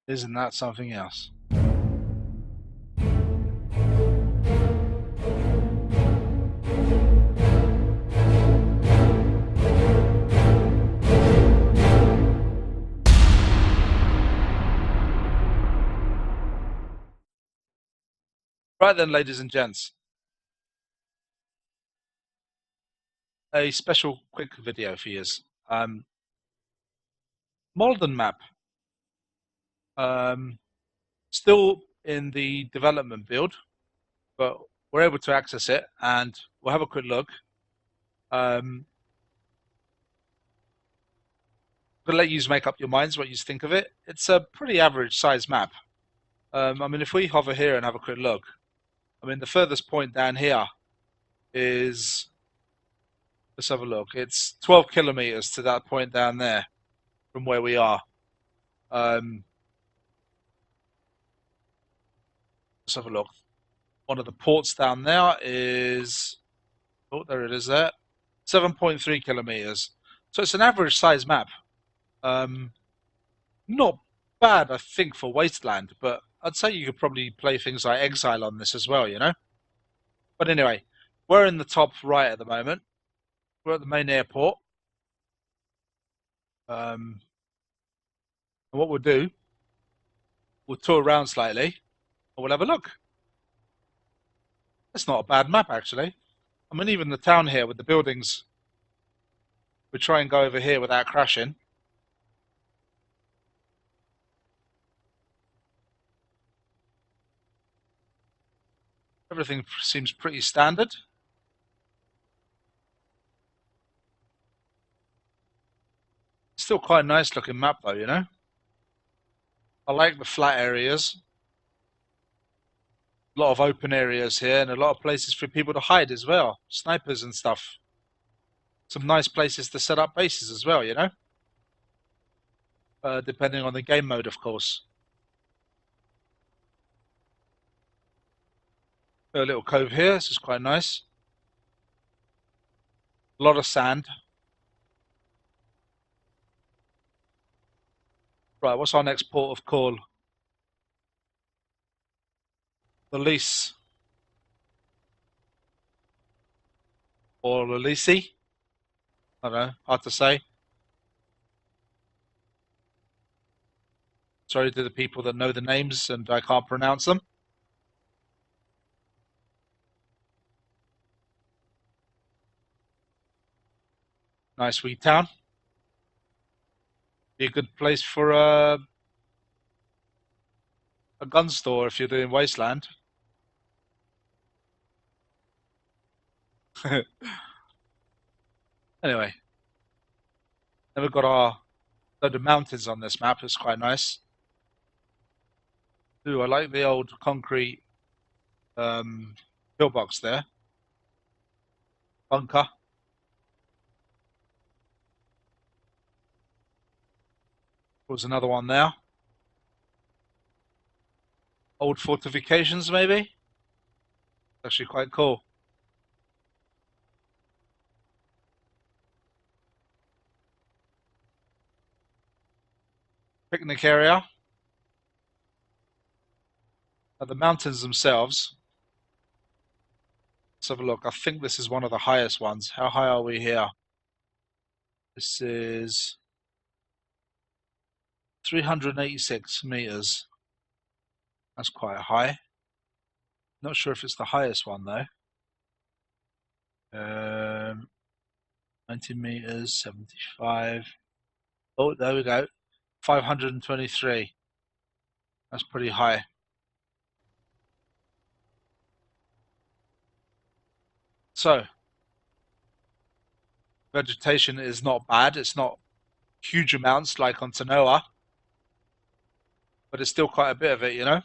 Isn't that something else? Right then, ladies and gents, a special quick video for you. Malden Map, um, still in the development build, but we're able to access it, and we'll have a quick look. I'm gonna let you make up your minds what you think of it. It's a pretty average size map. I mean, if we hover here and have a quick look, I mean, the furthest point down here is, let's have a look. It's 12 kilometers to that point down there from where we are. Let's have a look. One of the ports down there is, oh, there it is there, 7.3 kilometers. So it's an average size map. Not bad, I think, for Wasteland, but I'd say you could probably play things like Exile on this as well, you know? But anyway, we're in the top right at the moment. We're at the main airport. And what we'll do, we'll tour around slightly and we'll have a look. It's not a bad map, actually. I mean, even the town here with the buildings, we try and go over here without crashing. Everything seems pretty standard. Still quite a nice looking map though, you know? I like the flat areas. A lot of open areas here and a lot of places for people to hide as well. Snipers and stuff. Some nice places to set up bases as well, you know? Depending on the game mode, of course. A little cove here, this is quite nice. A lot of sand. Right, what's our next port of call? The Lease. Or Lelisi. I don't know, hard to say. Sorry to the people that know the names and I can't pronounce them. Nice wee town. Be a good place for a gun store if you're doing Wasteland. Anyway, then we've got our load of mountains on this map. It's quite nice. Ooh, I like the old concrete pillbox there. Bunker. Was another one there. Old fortifications, maybe. Actually, quite cool. Picnic area. The mountains themselves. Let's have a look. I think this is one of the highest ones. How high are we here? This is 386 meters. That's quite high. Not sure if it's the highest one though. 90 meters, 75. Oh, there we go. 523. That's pretty high. So, vegetation is not bad. It's not huge amounts like on Tanoa, but it's still quite a bit of it, you know?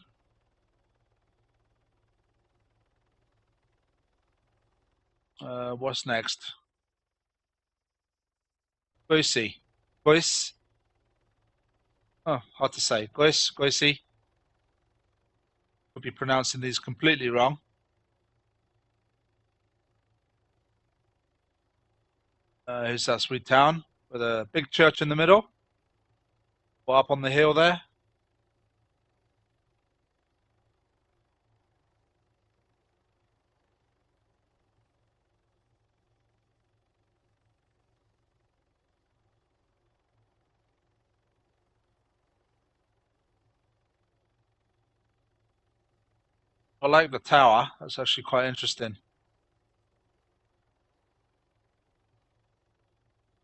What's next? Goisi. Gois. Oh, hard to say. Goisi. Could be pronouncing these completely wrong. Here's that sweet town with a big church in the middle. Or up on the hill there. I like the tower. That's actually quite interesting.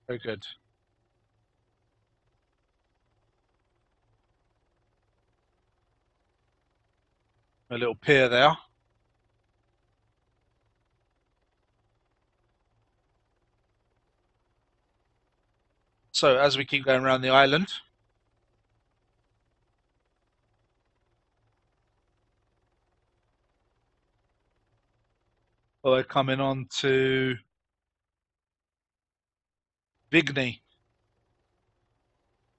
Very good. A little pier there. So as we keep going around the island, we're coming on to Vigny.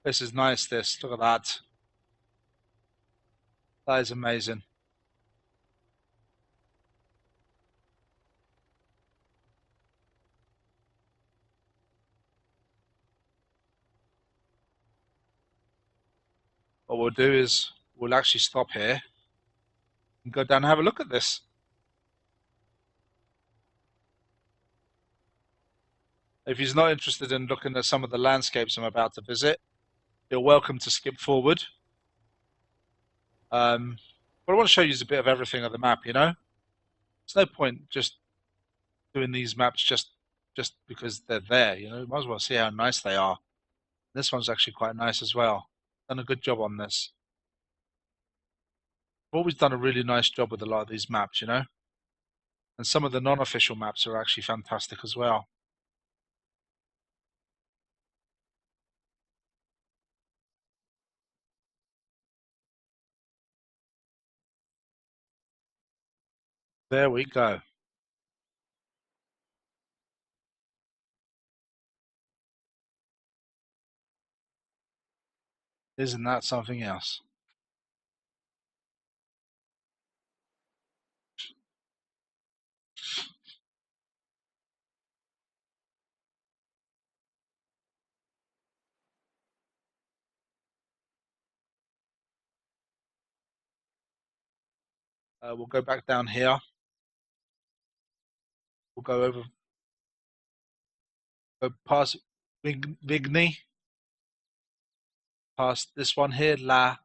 This is nice, this. Look at that. That is amazing. What we'll do is we'll actually stop here and go down and have a look at this. If he's not interested in looking at some of the landscapes I'm about to visit, you're welcome to skip forward. But I want to show you a bit of everything of the map, you know? There's no point just doing these maps just because they're there, you know? You might as well see how nice they are. This one's actually quite nice as well. Done a good job on this. I've always done a really nice job with a lot of these maps, you know? And some of the non-official maps are actually fantastic as well. There we go. Isn't that something else? We'll go back down here. We'll go past Vigny, past this one here, La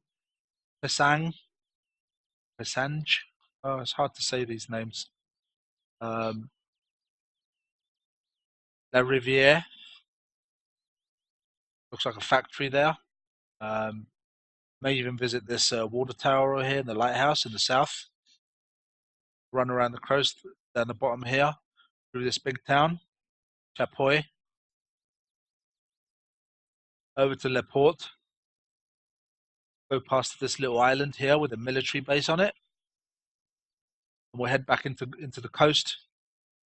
Pesange. Oh, it's hard to say these names. Um, La Riviere. Looks like a factory there. May even visit this water tower over here in the lighthouse in the south. Run around the coast down the bottom here through this big town, Chapoy, over to Le Port. Go past this little island here with a military base on it. And we'll head back into the coast,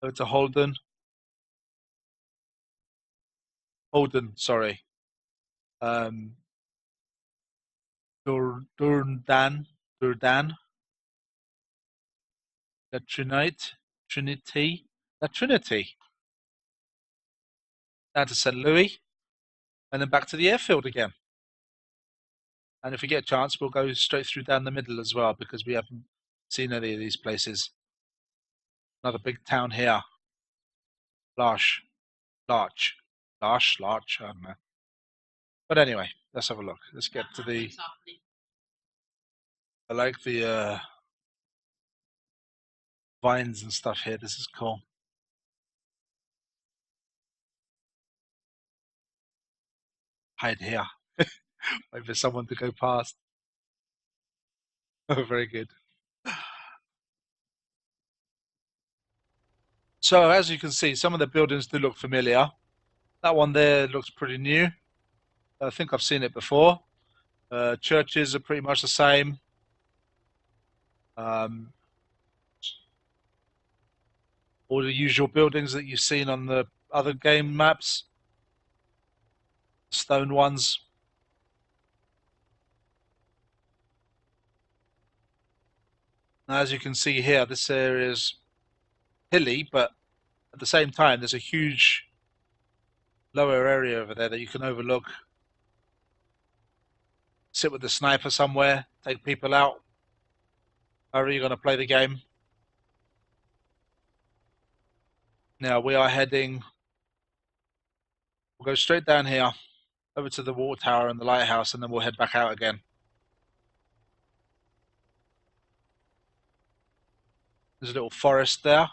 over to Holden, sorry. Durdan, the Trinity, the Trinity, down to St. Louis, and then back to the airfield again. And if we get a chance, we'll go straight through down the middle as well, because we haven't seen any of these places. Another big town here. Larch, I don't know. But anyway, let's have a look. Let's get to the. I like the vines and stuff here. This is cool. Hide here. Wait for someone to go past. Oh, very good. So as you can see, some of the buildings do look familiar. That one there looks pretty new. I think I've seen it before. Churches are pretty much the same. Um, all the usual buildings that you've seen on the other game maps. Stone ones. Now, as you can see here, this area is hilly, but at the same time, there's a huge lower area over there that you can overlook. Sit with the sniper somewhere, take people out. However you're going to play the game. Now we are heading. We'll go straight down here, over to the water tower and the lighthouse, and then we'll head back out again. There's a little forest there.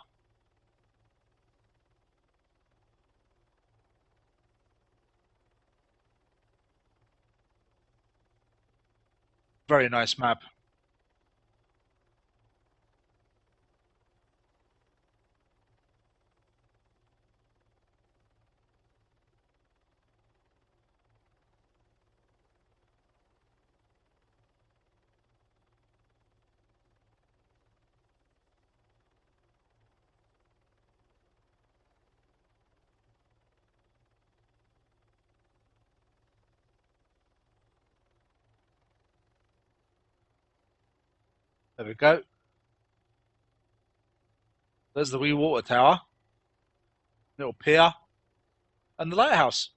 Very nice map. There we go. There's the wee water tower, little pier, and the lighthouse.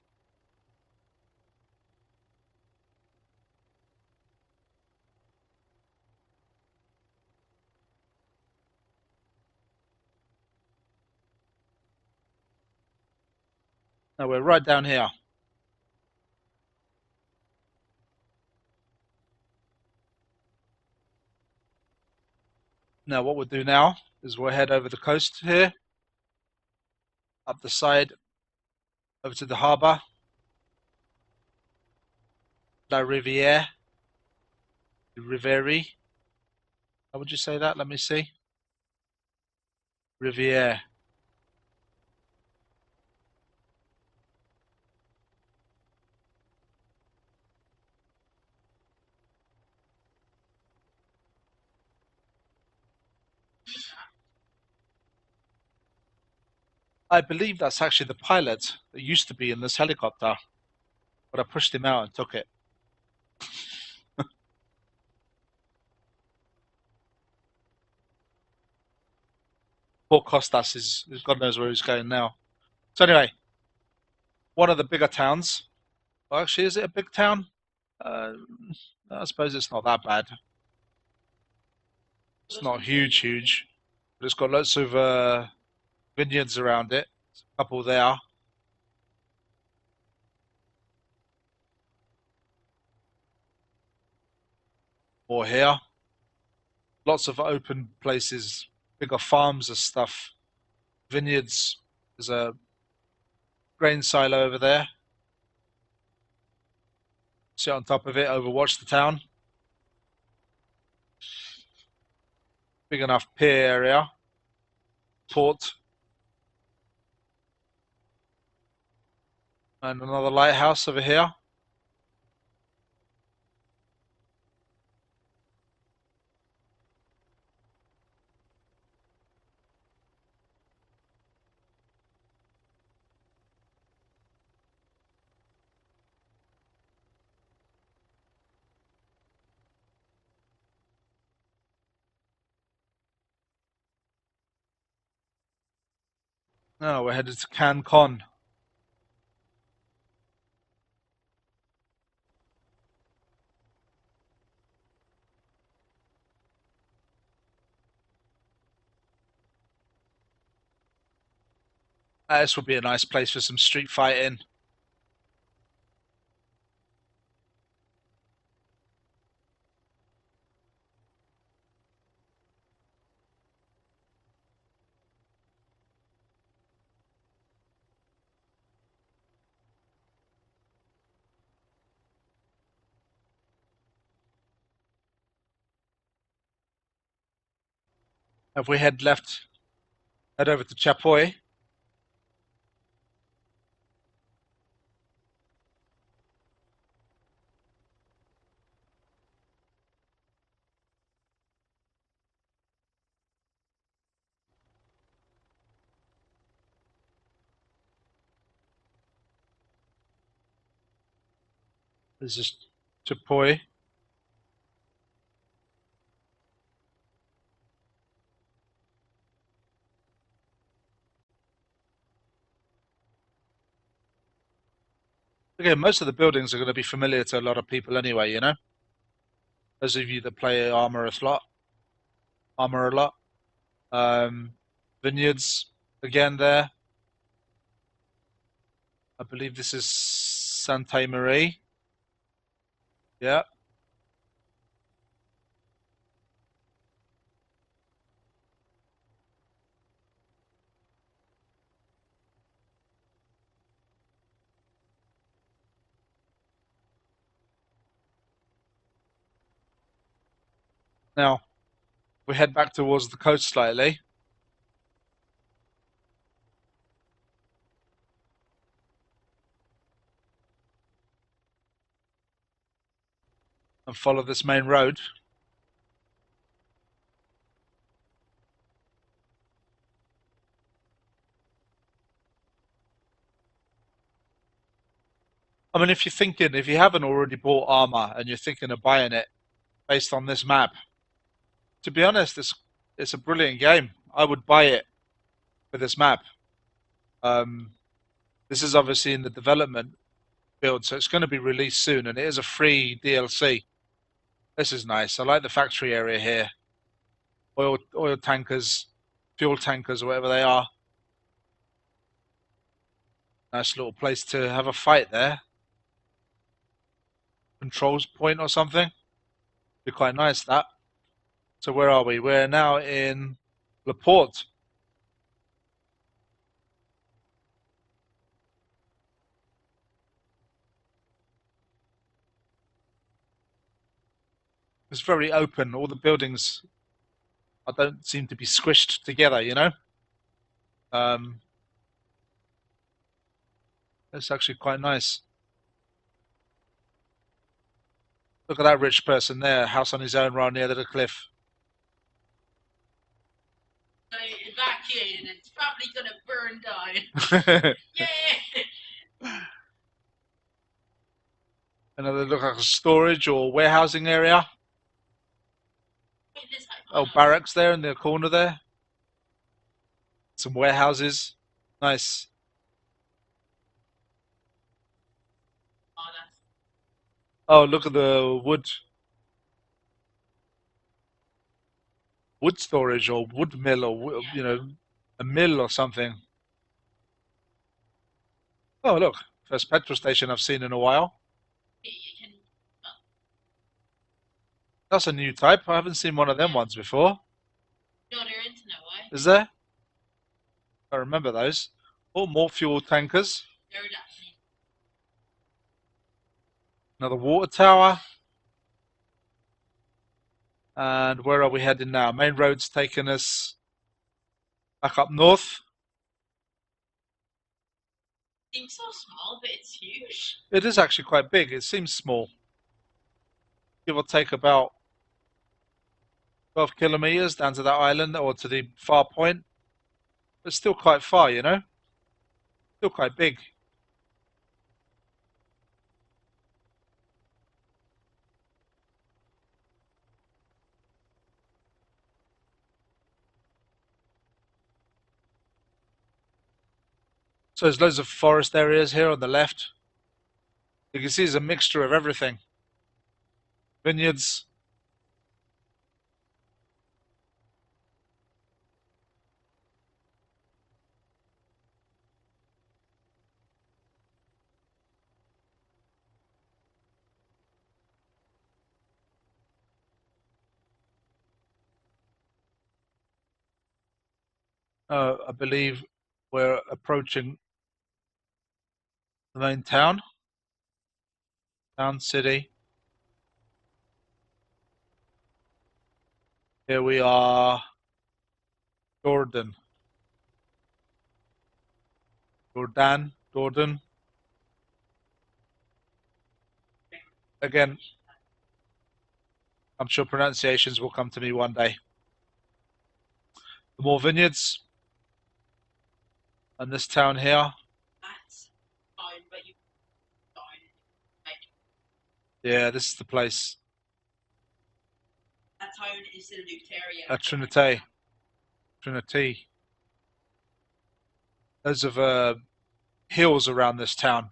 Now we're right down here. Now what we'll do now is we'll head over the coast here, up the side, over to the harbour, La Riviere, Riviere. How would you say that? Let me see. Riviere. I believe that's actually the pilot that used to be in this helicopter, but I pushed him out and took it. Poor Costas is God knows where he's going now. So anyway, one of the bigger towns. Well, actually, is it a big town? Uh, I suppose it's not that bad. It's not huge, but it's got lots of vineyards around it. There's a couple there, or here. Lots of open places, bigger farms and stuff. Vineyards. There's a grain silo over there. Sit on top of it, overwatch the town. Big enough pier area. Port. And another lighthouse over here. Now we're headed to Cancun. This would be a nice place for some street fighting. If we head left, head over to Chapoy. This is Chapoy. Again, most of the buildings are going to be familiar to a lot of people anyway, you know? Those of you that play Arma a lot. Vineyards, again there. I believe this is Santa Marie. Yeah. Now, we head back towards the coast slightly. And follow this main road. I mean, if you haven't already bought Arma and you're thinking of buying it based on this map, to be honest, it's a brilliant game. I would buy it for this map. Um, this is obviously in the development build, so it's going to be released soon, and it is a free DLC. This is nice. I like the factory area here. Oil tankers, fuel tankers, or whatever they are. Nice little place to have a fight there. Controls point or something. Be quite nice that. So where are we? We're now in Laporte. It's very open. All the buildings don't seem to be squished together, you know? Um, it's actually quite nice. Look at that rich person there, house on his own right near the cliff. Evacuated, it's probably gonna burn down. Yeah! Another look like a storage or warehousing area. Oh, barracks there in the corner there. Some warehouses. Nice. Oh, look at the wood storage or wood mill or, you know, a mill or something. Oh, look. First petrol station I've seen in a while. That's a new type. I haven't seen one of them ones before. No, there isn't no way. Is there? I remember those. Oh, more fuel tankers. Another water tower. And where are we heading now? Main road's taking us back up north. Seems so small, but it's huge. It is actually quite big. It seems small. Give or take about 12 kilometers down to that island or to the far point. But still quite far, you know? Still quite big. So there's loads of forest areas here on the left. You can see there's a mixture of everything. Vineyards. I believe we're approaching the main town. Town, city. Here we are. Jordan. Jordan. Again, I'm sure pronunciations will come to me one day. The more vineyards. And this town here. That's fine, but you Yeah, this is the place. that town is in Luteria. Trinity. Loads of hills around this town.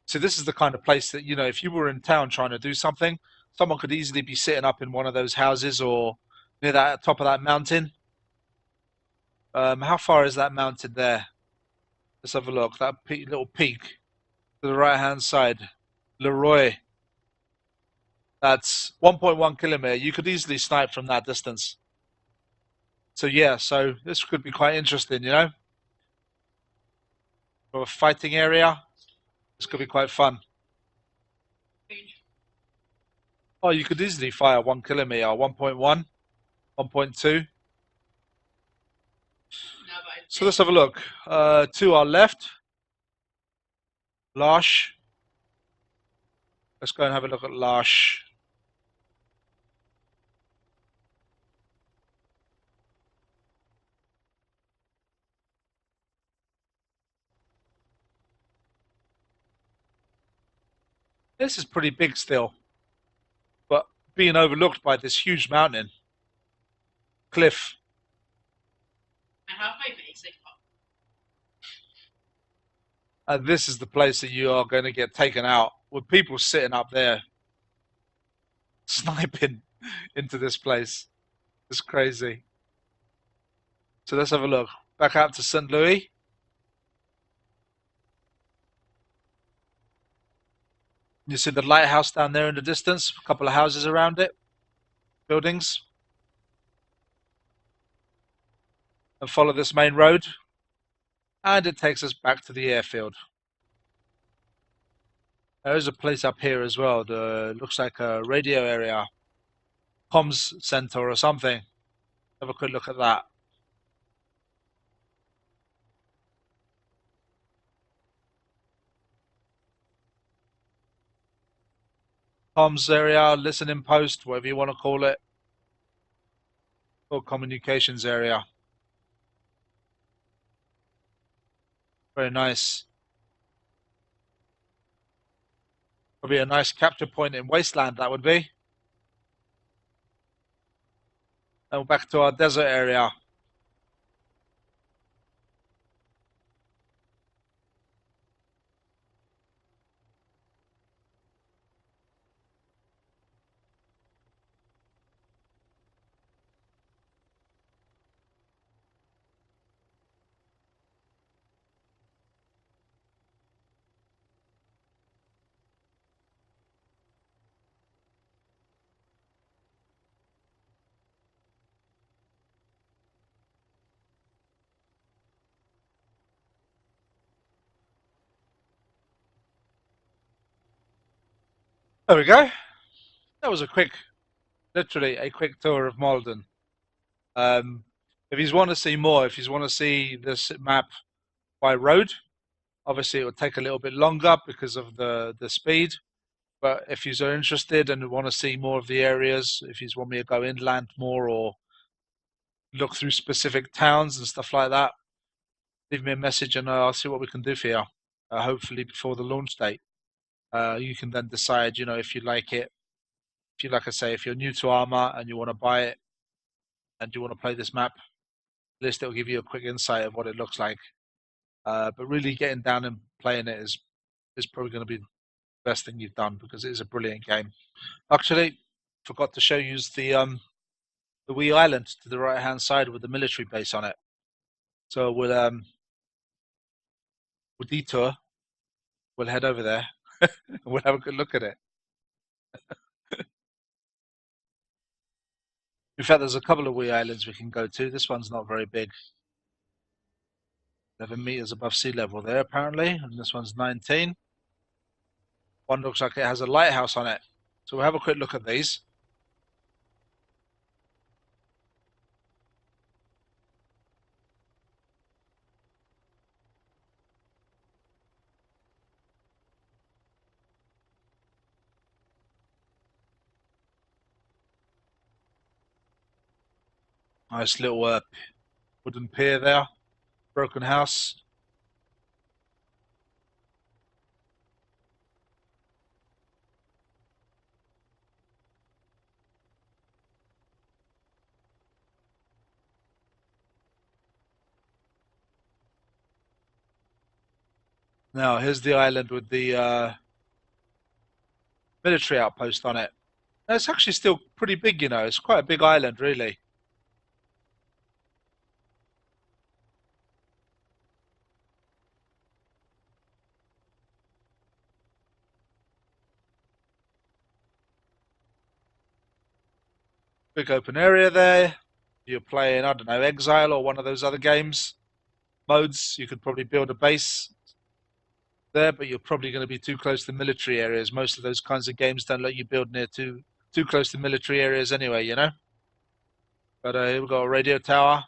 So this is the kind of place that, you know, if you were in town trying to do something, someone could easily be sitting up in one of those houses or near that top of that mountain. How far is that mountain there? Let's have a look. That little peak to the right-hand side. Leroy. That's 1.1 kilometer. You could easily snipe from that distance. So yeah, so this could be quite interesting, you know? For a fighting area, this could be quite fun. Oh, you could easily fire 1 kilometer, 1.1, 1.2. No, but I'd So say let's have a look. To our left, Larsh. Let's go and have a look at Larsh. This is pretty big still, but being overlooked by this huge mountain cliff. I have my basic. And this is the place that you are going to get taken out with people sitting up there sniping into this place. It's crazy. So let's have a look. Back out to St. Louis. You see the lighthouse down there in the distance, a couple of houses around it, buildings. And follow this main road. And it takes us back to the airfield. There is a place up here as well. Looks like a radio area, comms center or something. Have a quick look at that. Comms area, listening post, whatever you want to call it, or communications area. Very nice. Probably a nice capture point in Wasteland, that would be. And back to our desert area. There we go. That was literally a quick tour of Malden. Um, if you want to see more, if you want to see this map by road, obviously it will take a little bit longer because of the speed. But if you're interested and want to see more of the areas, if you want me to go inland more or look through specific towns and stuff like that, leave me a message and I'll see what we can do for you. Hopefully before the launch date. You can then decide, if you like it. If you, like I say, if you're new to Arma and you want to buy it and you want to play this map, at least it'll give you a quick insight of what it looks like. But really getting down and playing it is probably going to be the best thing you've done because it is a brilliant game. Actually, forgot to show you the wee island to the right hand side with the military base on it. So we'll detour. We'll head over there. And we'll have a good look at it. In fact, there's a couple of wee islands we can go to. This one's not very big. 11 meters above sea level there, apparently, and this one's 19. One looks like it has a lighthouse on it. So we'll have a quick look at these. Nice little wooden pier there. Broken house. Now, here's the island with the military outpost on it. It's actually still pretty big, It's quite a big island, really. Big open area there. You're playing, I don't know, Exile or one of those other games modes. You could probably build a base there, but you're probably going to be too close to military areas. Most of those kinds of games don't let you build near too too close to military areas anyway, you know. But here we've got a radio tower.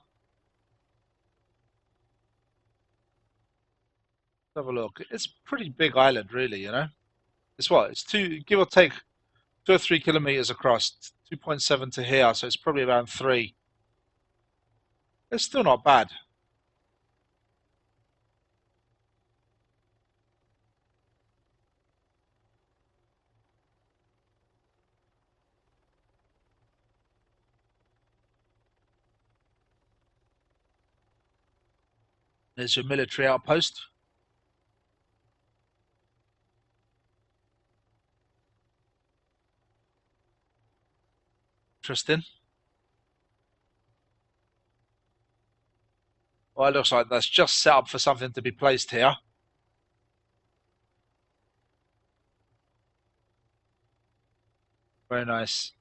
Let's have a look. It's a pretty big island, really, you know. It's what? It's two, give or take, 2 or 3 kilometers across, 2.7 to here, so it's probably around 3. It's still not bad. There's your military outpost. Interesting. Well, it looks like that's just set up for something to be placed here. Very nice.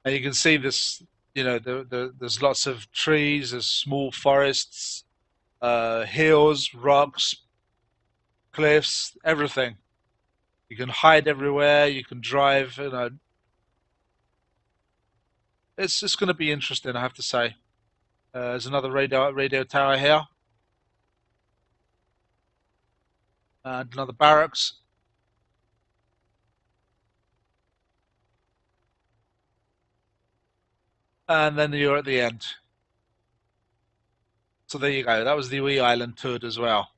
And you can see this, you know, there's lots of trees, there's small forests, hills, rocks, cliffs, everything. You can hide everywhere, you can drive, you know. It's just going to be interesting, I have to say. There's another radio tower here, and another barracks. And then you're at the end. So there you go. That was the wee island toured as well.